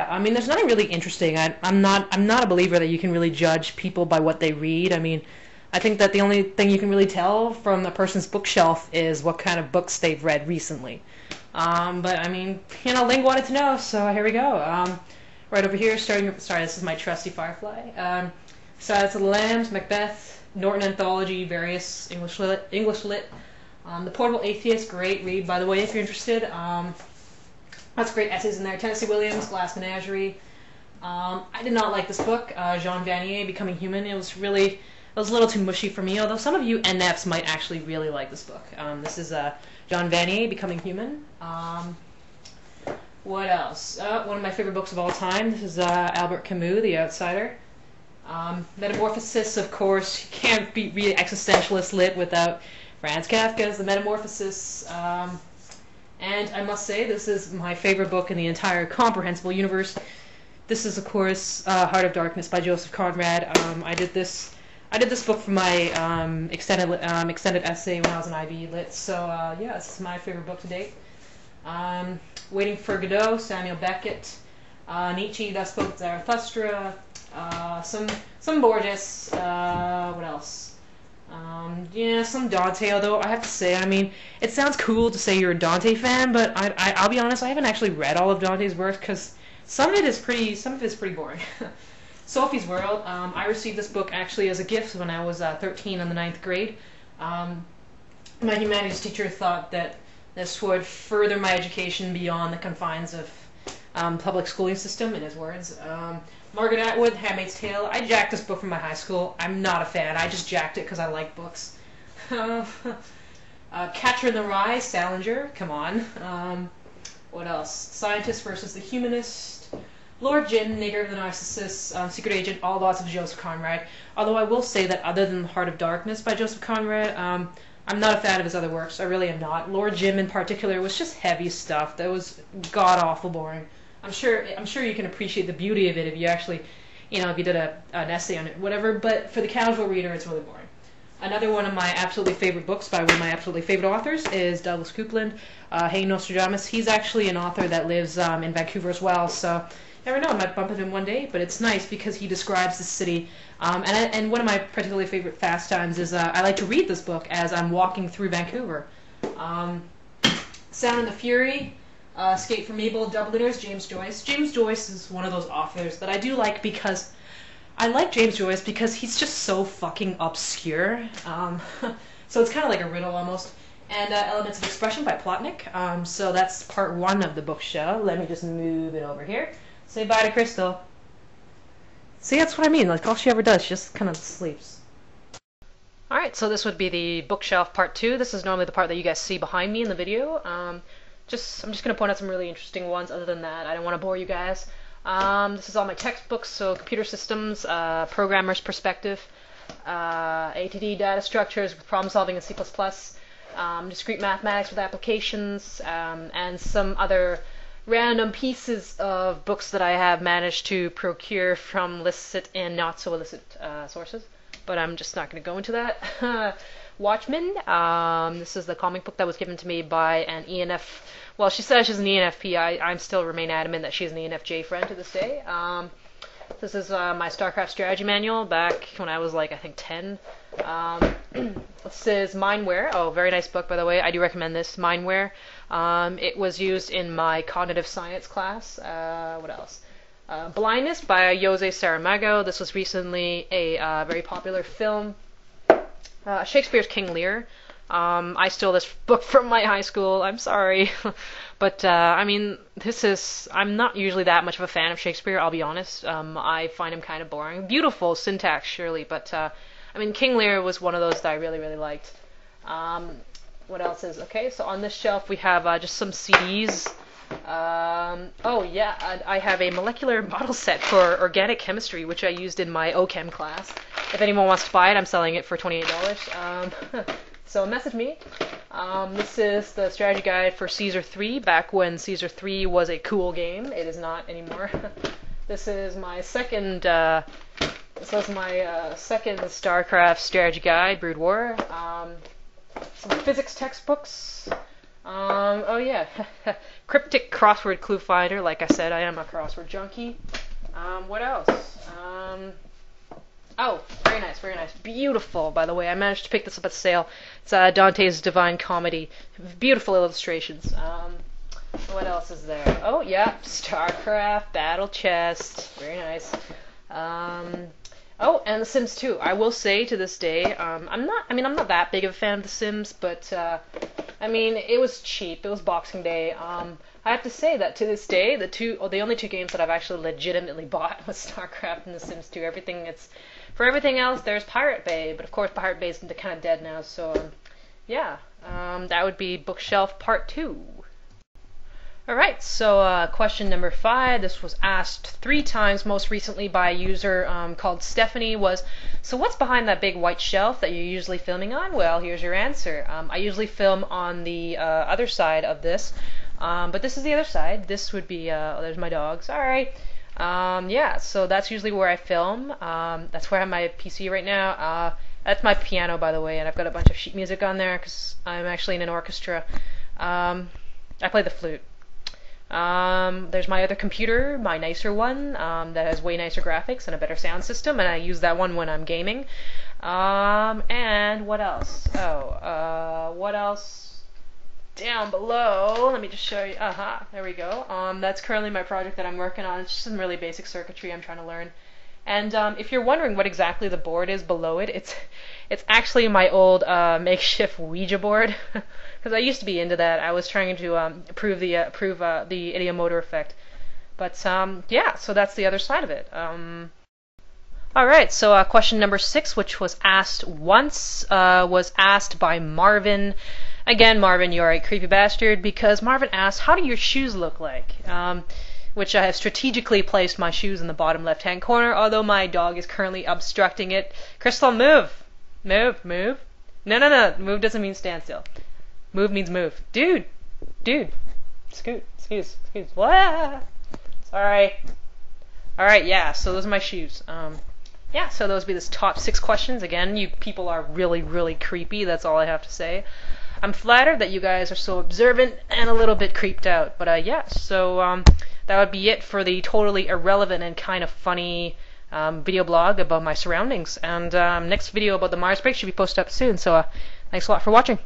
Yeah, I mean, there's nothing really interesting. I'm not a believer that you can really judge people by what they read. I mean, I think that the only thing you can really tell from a person's bookshelf is what kind of books they've read recently. But I mean, Ling wanted to know, so here we go. Right over here, sorry, this is my trusty Firefly. Silence of the Lambs, Macbeth, Norton Anthology, various English lit. The Portable Atheist, great read, by the way, if you're interested. Lots of great essays in there. Tennessee Williams, Glass Menagerie. I did not like this book, Jean Vanier, Becoming Human. It was a little too mushy for me, although some of you NFs might actually really like this book. This is Jean Vanier, Becoming Human. What else? One of my favorite books of all time. This is Albert Camus, The Outsider. Metamorphosis, of course. You can't read existentialist lit without Franz Kafka's The Metamorphosis. And I must say, this is my favorite book in the entire comprehensible universe. This is, of course, Heart of Darkness by Joseph Conrad. I did this book for my extended essay when I was in IB Lit. So yeah, this is my favorite book to date. Waiting for Godot, Samuel Beckett, Nietzsche, Thus Spoke Zarathustra, some Borges. What else? Yeah, some Dante, although I have to say, I mean, it sounds cool to say you're a Dante fan, but I'll be honest, I haven't actually read all of Dante's work, because some of it is pretty boring. Sophie's World, I received this book actually as a gift when I was 13 in the 9th grade. My humanities teacher thought that this would further my education beyond the confines of public schooling system, in his words. Margaret Atwood, Handmaid's Tale. I jacked this book from my high school. I'm not a fan. I just jacked it because I like books. Catcher in the Rye, Salinger. Come on. What else? Scientist versus the Humanist. Lord Jim, Nigger the Narcissist, Secret Agent, all lots of Joseph Conrad. Although I will say that other than Heart of Darkness by Joseph Conrad, I'm not a fan of his other works. I really am not. Lord Jim in particular was just heavy stuff that was god-awful boring. I'm sure you can appreciate the beauty of it if you actually, if you did an essay on it, whatever, but for the casual reader, it's really boring. Another one of my absolutely favorite books by one of my absolutely favorite authors is Douglas Coupland, Hey Nostradamus. He's actually an author that lives in Vancouver as well, so never know, I might bump into him one day, but it's nice because he describes the city. And one of my particularly favorite pastimes is I like to read this book as I'm walking through Vancouver. Sound and the Fury, Escape from Mabel, Dubliners, James Joyce. James Joyce is one of those authors that I do like because I like James Joyce because he's just so fucking obscure. So it's kind of like a riddle almost. And Elements of Expression by Plotnik. So that's part one of the bookshelf. Let me just move it over here. Say bye to Crystal. See, that's what I mean. Like, all she ever does, she just kind of sleeps. Alright, so this would be the bookshelf part 2. This is normally the part that you guys see behind me in the video. I'm just going to point out some really interesting ones. Other than that, I don't want to bore you guys. This is all my textbooks, so computer systems, programmer's perspective, ATD data structures with problem solving in C++, discrete mathematics with applications, and some other random pieces of books that I have managed to procure from licit and not so illicit sources. But I'm just not going to go into that. Watchmen. This is the comic book that was given to me by an ENF. Well, she says she's an ENFP. I still remain adamant that she's an ENFJ friend to this day. This is my StarCraft strategy manual back when I was like, I think 10. This is Mindware. Oh, very nice book, by the way. I do recommend this, Mindware. It was used in my cognitive science class. What else? Blindness by Jose Saramago. This was recently a very popular film. Shakespeare's King Lear. I stole this book from my high school. I'm sorry. But, I mean, I'm not usually that much of a fan of Shakespeare, I'll be honest. I find him kind of boring. Beautiful syntax, surely, but, I mean, King Lear was one of those that I really, really liked. What else is... Okay, so on this shelf we have just some CDs. Oh, yeah, I have a molecular model set for organic chemistry, which I used in my OChem class. If anyone wants to buy it, I'm selling it for $28. So message me. This is the strategy guide for Caesar 3, back when Caesar 3 was a cool game. It is not anymore. This is my second StarCraft strategy guide, Brood War. Some physics textbooks. Oh yeah, cryptic crossword clue finder. Like I said, I am a crossword junkie. What else? Oh, very nice, very nice. Beautiful, by the way. I managed to pick this up at sale. It's Dante's Divine Comedy. Beautiful illustrations. What else is there? Oh, yeah, StarCraft, Battle Chest. Very nice. Oh, and The Sims 2. I will say to this day, I'm not that big of a fan of The Sims, but, it was cheap. It was Boxing Day. I have to say that to this day, the only two games that I've actually legitimately bought was StarCraft and The Sims 2. For everything else, there's Pirate Bay, but of course Pirate Bay is kind of dead now, so, yeah. That would be Bookshelf Part 2. Alright, so question number 5, this was asked 3 times most recently by a user called Stephanie, was, so what's behind that big white shelf that you're usually filming on? Well, here's your answer. I usually film on the other side of this, but this is the other side. This would be, there's my dog, sorry. Yeah, so that's usually where I film. That's where I have my PC right now. That's my piano, by the way, and I've got a bunch of sheet music on there because I'm actually in an orchestra. I play the flute. There's my other computer, my nicer one, that has way nicer graphics and a better sound system, and I use that one when I'm gaming. And what else? What else? Down below, let me just show you. There we go. That's currently my project that I'm working on. It's just some really basic circuitry I'm trying to learn. And if you're wondering what exactly the board is below it, it's actually my old makeshift Ouija board. Because I used to be into that. I was trying to prove the ideomotor effect. But yeah, so that's the other side of it. Alright, so question number 6, which was asked once, was asked by Marvin. Again, Marvin, you're a creepy bastard, because Marvin asked, how do your shoes look like? Which I have strategically placed my shoes in the bottom left-hand corner, although my dog is currently obstructing it. Crystal, move! Move, move. No, move doesn't mean stand still. Move means move. Dude! Scoot. What? Sorry. Alright, yeah, so those are my shoes. Yeah, so those would be the top 6 questions. Again, you people are really, really creepy. That's all I have to say. I'm flattered that you guys are so observant and a little bit creeped out. But yeah, so that would be it for the totally irrelevant and kind of funny video blog about my surroundings. And next video about the Myers-Briggs should be posted up soon. So thanks a lot for watching.